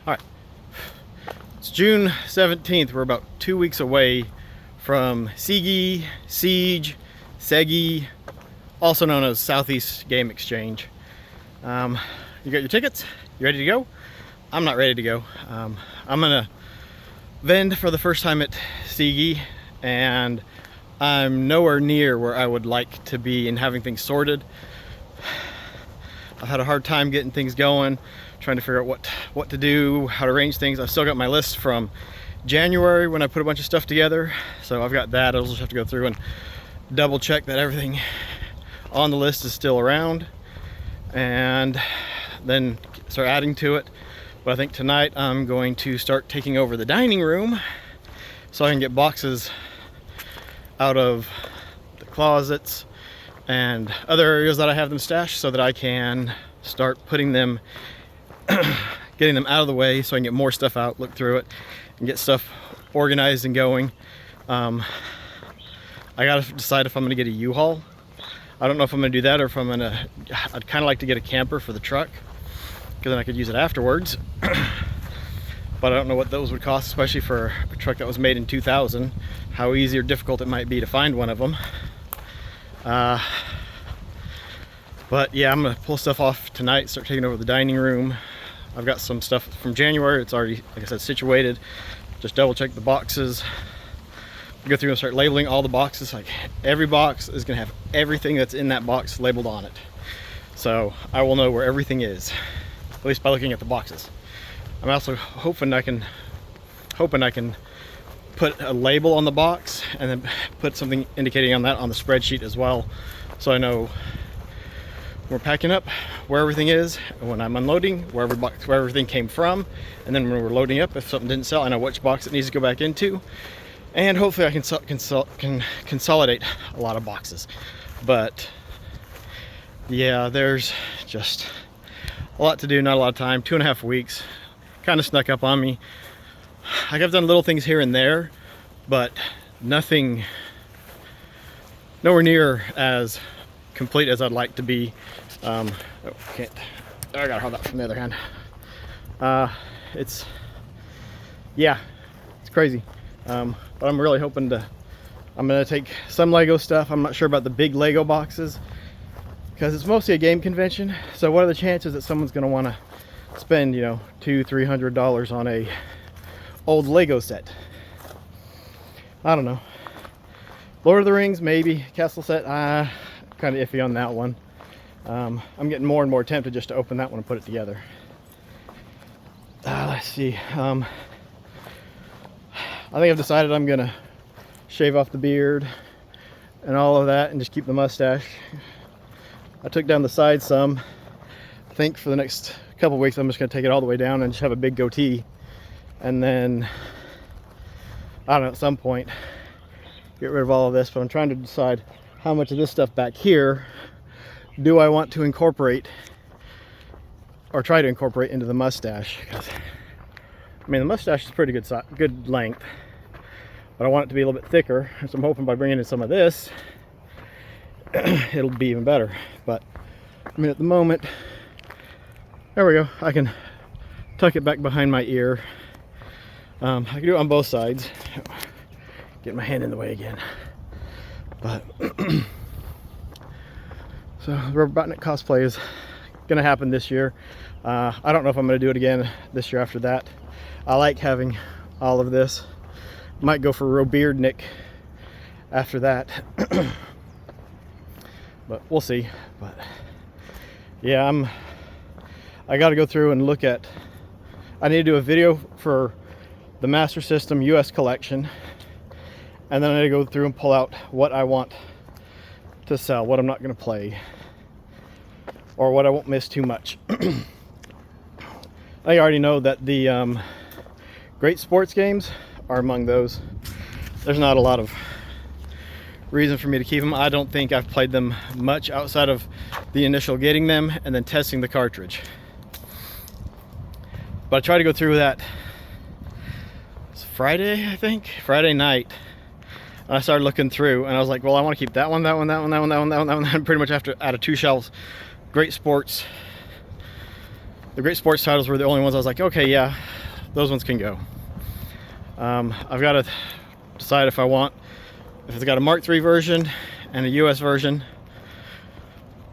All right, it's June 17th. We're about 2 weeks away from SEGE, also known as Southeast Game Exchange. You got your tickets? You ready to go? I'm not ready to go. I'm gonna vend for the first time at SEGE, and I'm nowhere near where I would like to be in having things sorted. I've had a hard time getting things going, trying to figure out what to do, how to arrange things. I've still got my list from January when I put a bunch of stuff together, so I've got that. I'll just have to go through and double check that everything on the list is still around, and then start adding to it. But I think tonight I'm going to start taking over the dining room so I can get boxes out of the closets and other areas that I have them stashed, so that I can start putting them, getting them out of the way so I can get more stuff out, look through it, and get stuff organized and going. I gotta decide if I'm gonna get a U-Haul. I don't know if I'm gonna do that or if I'd kind of like to get a camper for the truck, because then I could use it afterwards. But I don't know what those would cost, especially for a truck that was made in 2000, how easy or difficult it might be to find one of them. But yeah, I'm gonna pull stuff off tonight, start taking over the dining room. I've got some stuff from January. It's already, like I said, situated. Just double check the boxes. Go through and start labeling all the boxes. Like, every box is gonna have everything that's in that box labeled on it. So I will know where everything is, at least by looking at the boxes. I'm also hoping I can put a label on the box and then put something indicating on that on the spreadsheet as well, so I know when we're packing up where everything is, and when I'm unloading where everything came from, and then when we're loading up, if something didn't sell, I know which box it needs to go back into, and hopefully I can consolidate a lot of boxes. But yeah, there's just a lot to do, not a lot of time. 2.5 weeks kind of snuck up on me. Like, I've done little things here and there, but nothing, nowhere near as complete as I'd like to be. I gotta hold that from the other hand. It's crazy. But I'm really hoping I'm gonna take some Lego stuff. I'm not sure about the big Lego boxes, because it's mostly a game convention. So what are the chances that someone's gonna want to spend, you know, $200-300 on a old Lego set? I don't know. Lord of the Rings, maybe. Castle set, kind of iffy on that one. I'm getting more and more tempted just to open that one and put it together. Let's see. I think I've decided I'm gonna shave off the beard and all of that and just keep the mustache. I took down the side some. I think for the next couple weeks I'm just gonna take it all the way down and just have a big goatee, and then I don't know, at some point get rid of all of this. But I'm trying to decide how much of this stuff back here do I want to incorporate, or try to incorporate, into the mustache. Because I mean, the mustache is pretty good length, but I want it to be a little bit thicker, so I'm hoping by bringing in some of this it'll be even better. But I mean, at the moment, there we go, I can tuck it back behind my ear. I can do it on both sides. Get my hand in the way again. But so the Robotnik cosplay is gonna happen this year. I don't know if I'm gonna do it again this year after that. I like having all of this. Might go for Robeardnik after that. But we'll see. But yeah, I got to go through and look at, I need to do a video for the Master System US collection, and then I need to go through and pull out what I want to sell, what I'm not going to play, or what I won't miss too much. I already know that the great sports games are among those. There's not a lot of reason for me to keep them. I don't think I've played them much outside of the initial getting them and then testing the cartridge. But I tried to go through that. It's Friday, I think, Friday night. And I started looking through, and I was like, well, I want to keep that one, that one, that one, that one, that one, that one, that one. And pretty much out of 2 shelves, great sports. The great sports titles were the only ones I was like, okay, yeah, those ones can go. I've got to decide if it's got a Mark III version and a US version,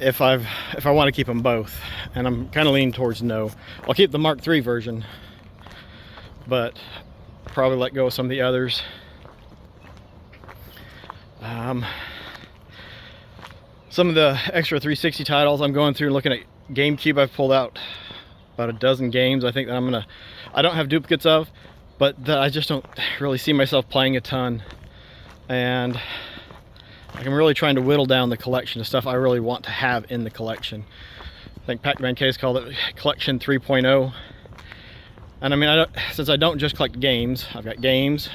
if I want to keep them both, and I'm kind of leaning towards no. I'll keep the Mark III version, but probably let go of some of the others. Some of the extra 360 titles, I'm going through and looking at GameCube. I've pulled out about a dozen games I think that I don't have duplicates of, but that I just don't really see myself playing a ton. And I'm really trying to whittle down the collection of stuff I really want to have in the collection. I think Pac-Man Case called it Collection 3.0. And I mean, since I don't just collect games, I've got games,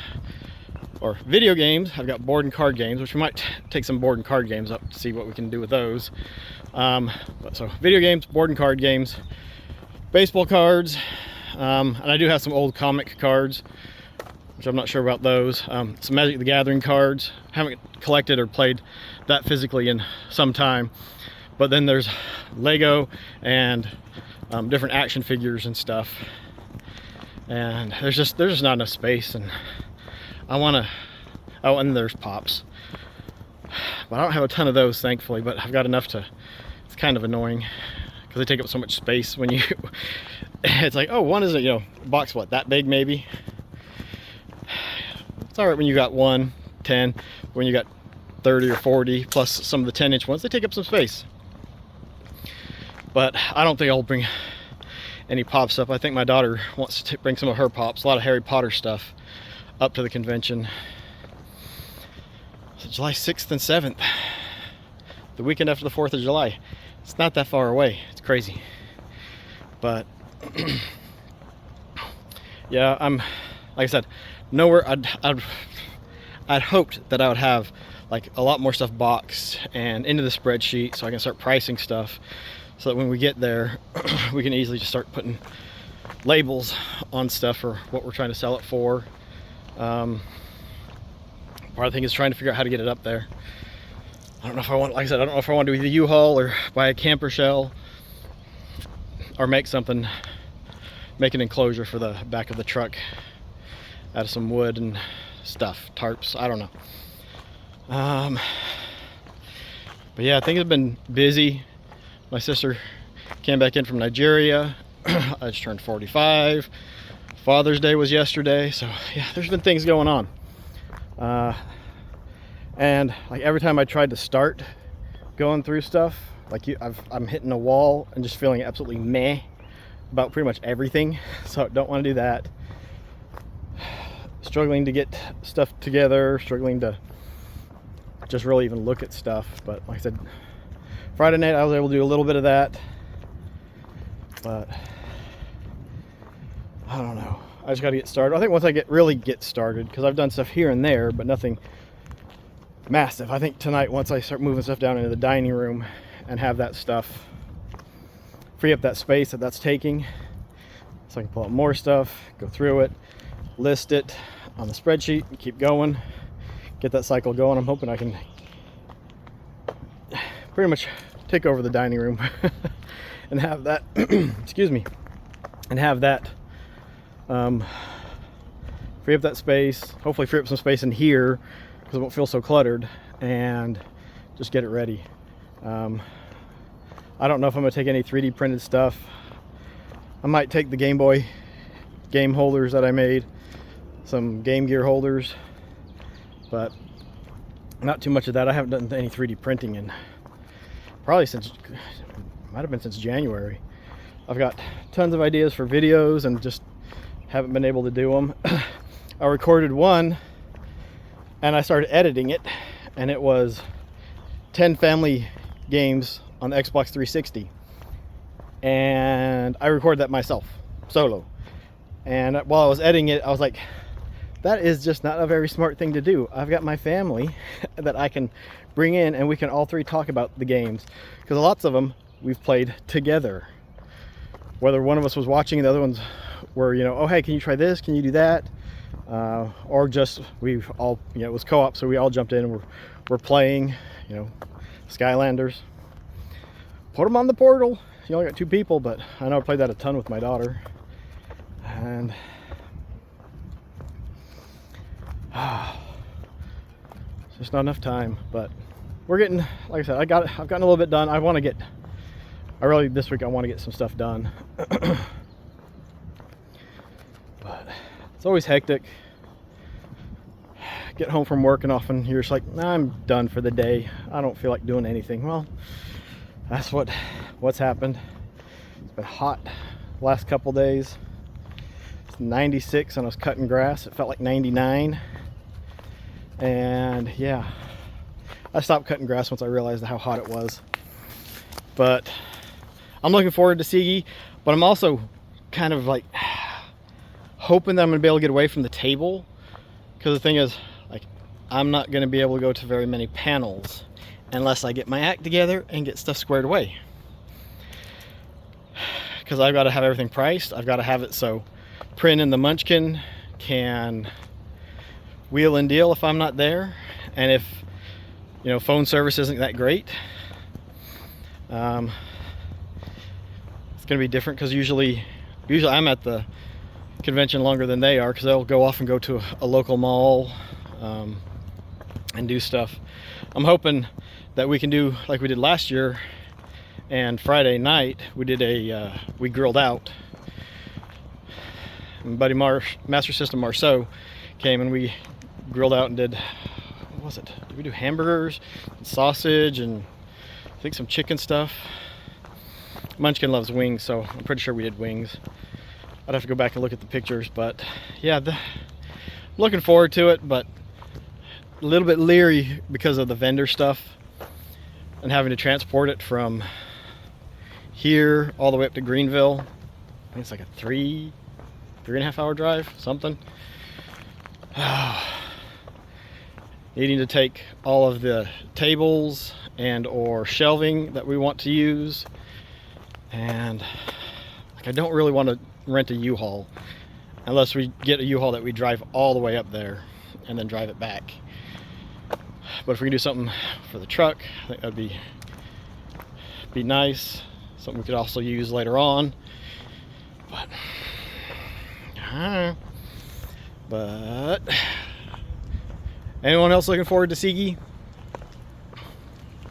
or video games, I've got board and card games, which we might take some board and card games up to see what we can do with those. So video games, board and card games, baseball cards, and I do have some old comic cards, which I'm not sure about those. Some Magic the Gathering cards. Haven't collected or played that physically in some time. But then there's Lego and different action figures and stuff. And there's just not enough space, and I want to. Oh, and there's Pops. But I don't have a ton of those, thankfully. But I've got enough to. It's kind of annoying because they take up so much space when you. It's like, oh, one isn't, box what, that big maybe. It's all right when you got 10. When you got 30 or 40 plus some of the 10-inch ones, they take up some space. But I don't think I'll bring any Pops up. I think my daughter wants to bring some of her Pops, a lot of Harry Potter stuff, up to the convention. So July 6th and 7th, the weekend after the 4th of July. It's not that far away. It's crazy. But yeah, I'm, like I said, nowhere. I'd hoped that I would have like a lot more stuff boxed and into the spreadsheet so I can start pricing stuff, so that when we get there we can easily just start putting labels on stuff for what we're trying to sell it for. Part of the thing is trying to figure out how to get it up there. I don't know if I want, like I said, I don't know if I want to do either U-Haul or buy a camper shell or make an enclosure for the back of the truck out of some wood and stuff, tarps, I don't know. But yeah, things have been busy. My sister came back in from Nigeria. I just turned 45. Father's Day was yesterday, so yeah, there's been things going on. And like every time I tried to start going through stuff, like I'm hitting a wall and just feeling absolutely meh about pretty much everything. So don't want to do that. Struggling to get stuff together, struggling to just really even look at stuff. But like I said, Friday night I was able to do a little bit of that. But I don't know. I just got to get started. I think once I really get started, because I've done stuff here and there, but nothing massive. I think tonight, once I start moving stuff down into the dining room and have that stuff, free up that space that's taking, so I can pull out more stuff, go through it, list it on the spreadsheet, and keep going, get that cycle going. I'm hoping I can pretty much take over the dining room and have that excuse me, and have that free up that space, hopefully free up some space in here because it won't feel so cluttered, and just get it ready. I don't know if I'm gonna take any 3D printed stuff. I might take the Game Boy game holders that I made, some Game Gear holders, but not too much of that. I haven't done any 3D printing in probably might have been since January. I've got tons of ideas for videos and just haven't been able to do them. I recorded one and I started editing it, and it was 10 family games on the Xbox 360, and I recorded that myself solo. And while I was editing it, I was like, that is just not a very smart thing to do. I've got my family that I can bring in and we can all three talk about the games, because lots of them we've played together, whether one of us was watching and the other ones were, oh, hey, can you try this, can you do that, or just we've all, it was co-op, so we all jumped in and we're playing, Skylanders. Put them on the Portal. You only got 2 people, but I know I played that a ton with my daughter. And it's just not enough time. But we're getting, like I said, I've gotten a little bit done. This week I want to get some stuff done. But it's always hectic. Get home from work and often you're just like, nah, I'm done for the day. I don't feel like doing anything. Well, that's what's happened. It's been hot the last couple days. It's 96 and I was cutting grass. It felt like 99. And yeah, I stopped cutting grass once I realized how hot it was. But I'm looking forward to SEGE, but I'm also kind of like hoping that I'm gonna be able to get away from the table, because the thing is, like, I'm not gonna be able to go to very many panels unless I get my act together and get stuff squared away. Because I've got to have everything priced. I've got to have it so Print and the Munchkin can wheel and deal if I'm not there, and if, you know, phone service isn't that great. It's gonna be different because usually I'm at the convention longer than they are, because they'll go off and go to a local mall and do stuff. I'm hoping that we can do like we did last year, and Friday night we did we grilled out. And Buddy Master System Marceau came and we grilled out and did, what was it? Did we do hamburgers and sausage and I think some chicken stuff? Munchkin loves wings, so I'm pretty sure we did wings. I'd have to go back and look at the pictures, but yeah, looking forward to it, but a little bit leery because of the vendor stuff and having to transport it from here all the way up to Greenville. I think it's like a 3.5 hour drive, something. Needing to take all of the tables and or shelving that we want to use, and like, I don't really want to rent a U-Haul unless we get a U-Haul that we drive all the way up there and then drive it back. But if we can do something for the truck, I think that'd be nice. Something we could also use later on. But anyone else looking forward to SEGE?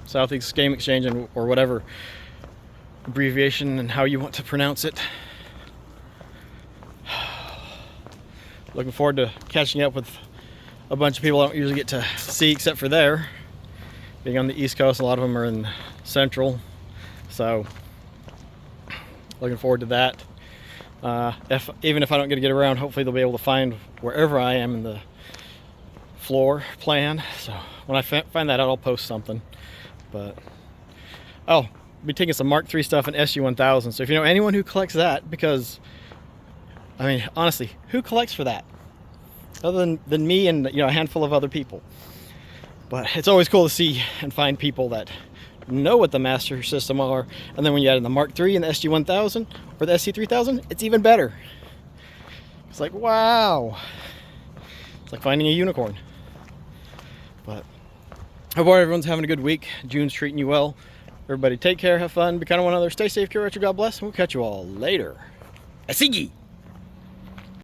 Southeast Game Exchange, or whatever abbreviation and how you want to pronounce it. Looking forward to catching up with a bunch of people I don't usually get to see except for there. Being on the East Coast, a lot of them are in Central. So looking forward to that. Even if I don't get to get around, hopefully they'll be able to find wherever I am in the floor plan. So when I find that out, I'll post something. But oh, I'll be taking some Mark III stuff and SU-1000. So if you know anyone who collects that, because I mean, honestly, who collects for that other than me and, you know, a handful of other people? But it's always cool to see and find people that know what the Master System are, and then when you add in the Mark III and the SG-1000 or the SC-3000, it's even better. It's like, wow, it's like finding a unicorn. But I hope everyone's having a good week. June's treating you well. Everybody take care, have fun, be kind of one another, stay safe, care retro, God bless, and we'll catch you all later. SEGE!